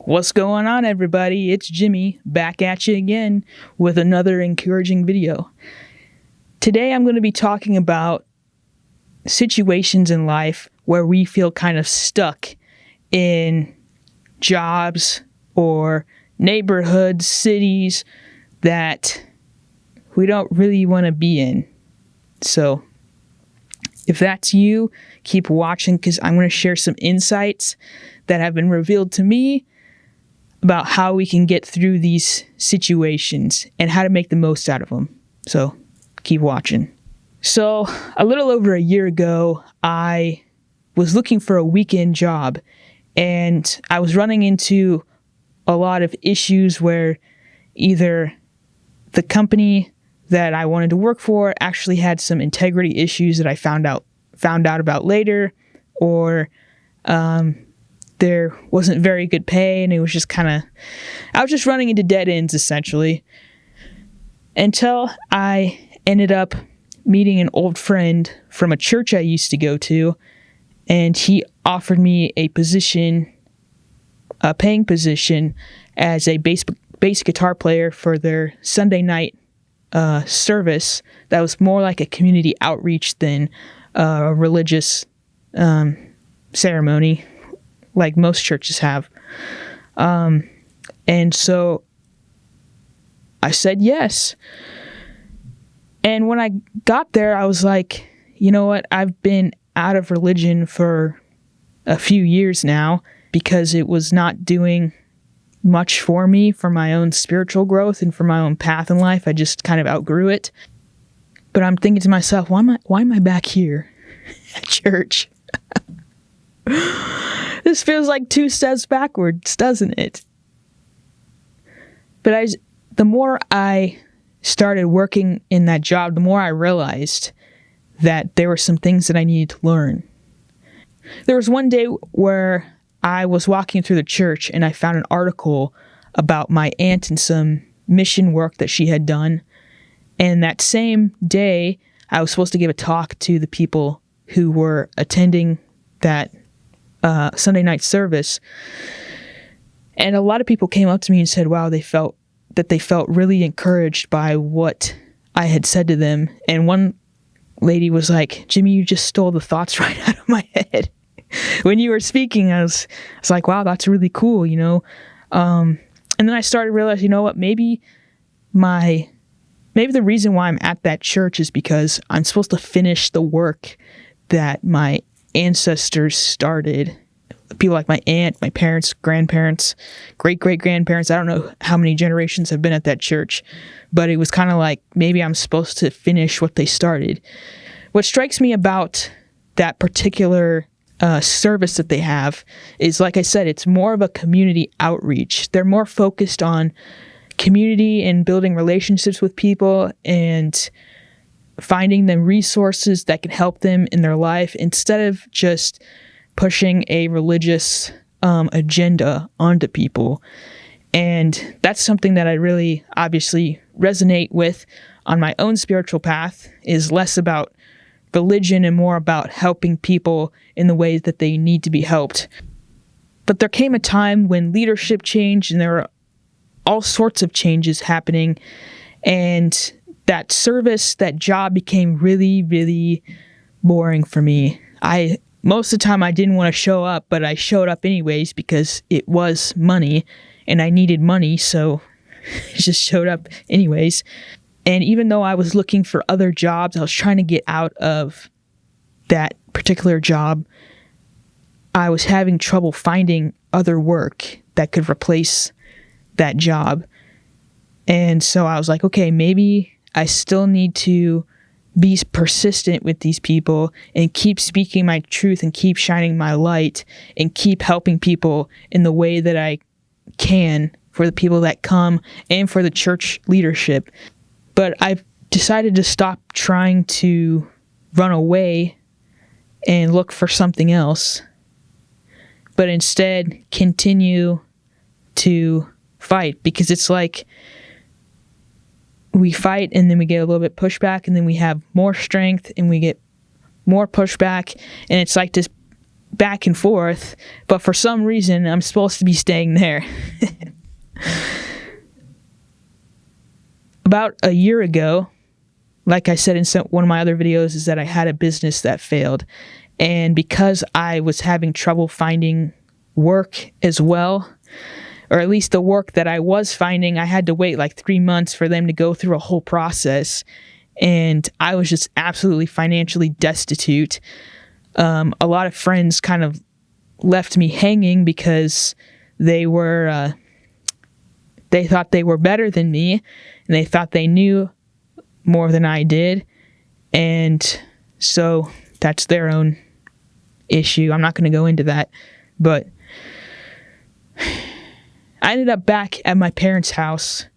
What's going on, everybody? It's Jimmy, back at you again with another encouraging video. Today I'm going to be talking about situations in life where we feel kind of stuck in jobs or neighborhoods, cities that we don't really want to be in. So if that's you, keep watching because I'm going to share some insights that have been revealed to me about how we can get through these situations and how to make the most out of them. So keep watching. So a little over a year ago, I was looking for a weekend job, and I was running into a lot of issues where either the company that I wanted to work for actually had some integrity issues that I found out about later, or there wasn't very good pay, and it was just I was just running into dead ends essentially, until I ended up meeting an old friend from a church I used to go to, and he offered me a paying position as a bass guitar player for their Sunday night service that was more like a community outreach than a religious ceremony like most churches have. And so I said yes. And when I got there, I was like, you know what? I've been out of religion for a few years now because it was not doing much for me, for my own spiritual growth and for my own path in life. I just kind of outgrew it. But I'm thinking to myself, why am I back here at church? This feels like 2 steps backwards, doesn't it? But the more I started working in that job, the more I realized that there were some things that I needed to learn. There was one day where I was walking through the church and I found an article about my aunt and some mission work that she had done. And that same day, I was supposed to give a talk to the people who were attending that Sunday night service. And a lot of people came up to me and said, wow, they felt really encouraged by what I had said to them. And one lady was like, Jimmy, you just stole the thoughts right out of my head. When you were speaking, I was like, wow, that's really cool, you know? And then I started to realize, you know what, maybe the reason why I'm at that church is because I'm supposed to finish the work that my ancestors started. People like my aunt, my parents, grandparents, great-great-grandparents. I don't know how many generations have been at that church, but it was kind of like maybe I'm supposed to finish what they started. What strikes me about that particular service that they have is, like I said, it's more of a community outreach. They're more focused on community and building relationships with people and finding them resources that can help them in their life instead of just pushing a religious agenda onto people. And that's something that I really obviously resonate with on my own spiritual path, is less about religion and more about helping people in the ways that they need to be helped. But there came a time when leadership changed and there were all sorts of changes happening, and that service, that job became really, really boring for me. Most of the time I didn't want to show up, but I showed up anyways because it was money and I needed money, so I just showed up anyways. And even though I was looking for other jobs, I was trying to get out of that particular job, I was having trouble finding other work that could replace that job. And so I was like, okay, maybe I still need to be persistent with these people and keep speaking my truth and keep shining my light and keep helping people in the way that I can for the people that come and for the church leadership. But I've decided to stop trying to run away and look for something else, but instead continue to fight, because it's like we fight and then we get a little bit pushback and then we have more strength and we get more pushback, and it's like this back and forth, but for some reason, I'm supposed to be staying there. About a year ago, like I said in one of my other videos, is that I had a business that failed. And because I was having trouble finding work as well, or at least the work that I was finding, I had to wait like 3 months for them to go through a whole process. And I was just absolutely financially destitute. A lot of friends kind of left me hanging because they thought they were better than me, and they thought they knew more than I did. And so that's their own issue. I'm not going to go into that, but I ended up back at my parents' house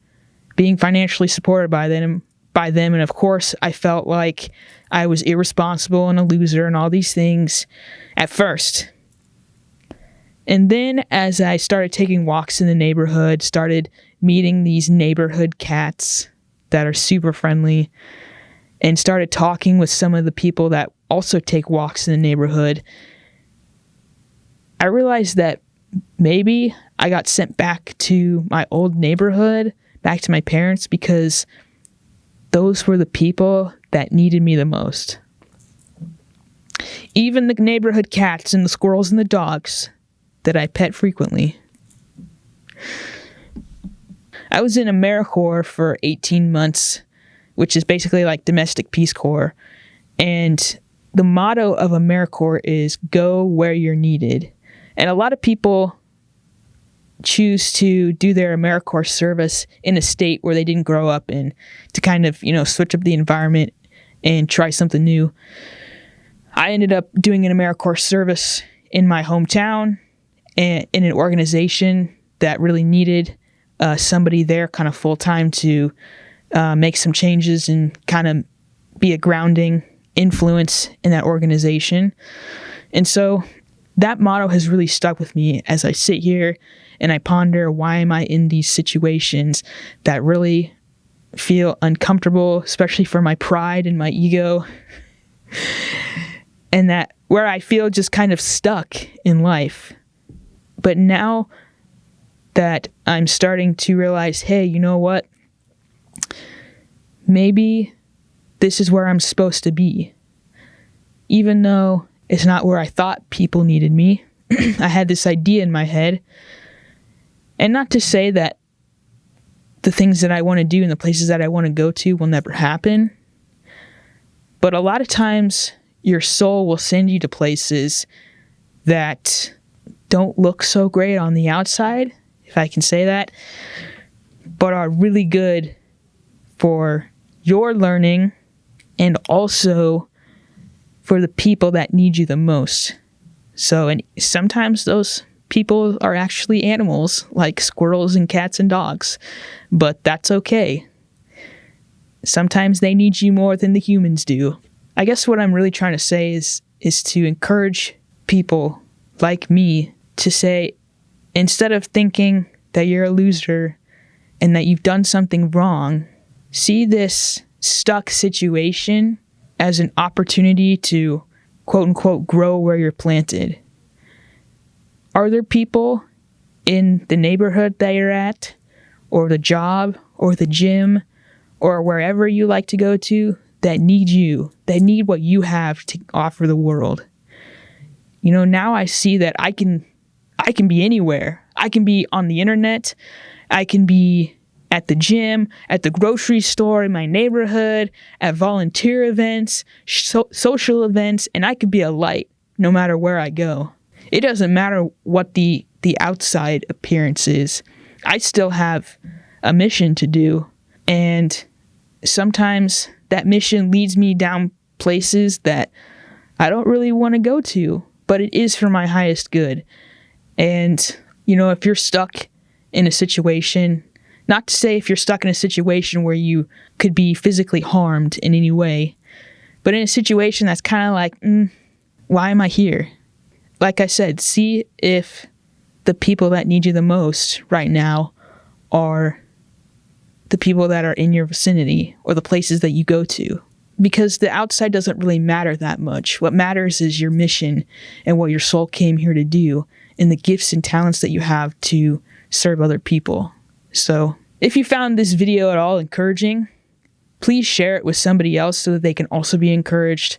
being financially supported by them. And of course, I felt like I was irresponsible and a loser and all these things at first. And then as I started taking walks in the neighborhood, started meeting these neighborhood cats that are super friendly, and started talking with some of the people that also take walks in the neighborhood, I realized that maybe I got sent back to my old neighborhood, back to my parents, because those were the people that needed me the most. Even the neighborhood cats and the squirrels and the dogs that I pet frequently. I was in AmeriCorps for 18 months, which is basically like domestic Peace Corps. And the motto of AmeriCorps is go where you're needed. And a lot of people choose to do their AmeriCorps service in a state where they didn't grow up in, to kind of, switch up the environment and try something new. I ended up doing an AmeriCorps service in my hometown and in an organization that really needed somebody there kind of full-time to make some changes and kind of be a grounding influence in that organization. And so that motto has really stuck with me as I sit here and I ponder, why am I in these situations that really feel uncomfortable, especially for my pride and my ego, and that where I feel just kind of stuck in life. But now that I'm starting to realize, hey, you know what? Maybe this is where I'm supposed to be. Even though it's not where I thought people needed me. I had this idea in my head. And not to say that the things that I want to do and the places that I want to go to will never happen. But a lot of times your soul will send you to places that don't look so great on the outside, if I can say that, but are really good for your learning and also for the people that need you the most. So, and sometimes those people are actually animals, like squirrels and cats and dogs, but that's okay. Sometimes they need you more than the humans do. I guess what I'm really trying to say is to encourage people like me to say, instead of thinking that you're a loser and that you've done something wrong, see this stuck situation as an opportunity to, quote unquote, grow where you're planted. Are there people in the neighborhood that you're at, or the job, or the gym, or wherever you like to go to, that need you, that need what you have to offer the world? Now I see that I can be anywhere. I can be on the internet. I can be at the gym, at the grocery store, in my neighborhood, at volunteer events, social events, and I could be a light no matter where I go. It doesn't matter what the outside appearance is. I still have a mission to do, and sometimes that mission leads me down places that I don't really want to go to, but it is for my highest good. And, if you're stuck in a situation, not to say if you're stuck in a situation where you could be physically harmed in any way, but in a situation that's kind of like, why am I here? Like I said, see if the people that need you the most right now are the people that are in your vicinity or the places that you go to. because the outside doesn't really matter that much. What matters is your mission and what your soul came here to do, and the gifts and talents that you have to serve other people. So if you found this video at all encouraging, please share it with somebody else so that they can also be encouraged.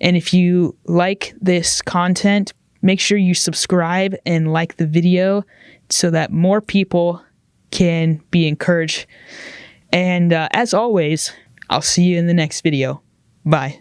And if you like this content, make sure you subscribe and like the video so that more people can be encouraged. And as always, I'll see you in the next video. Bye.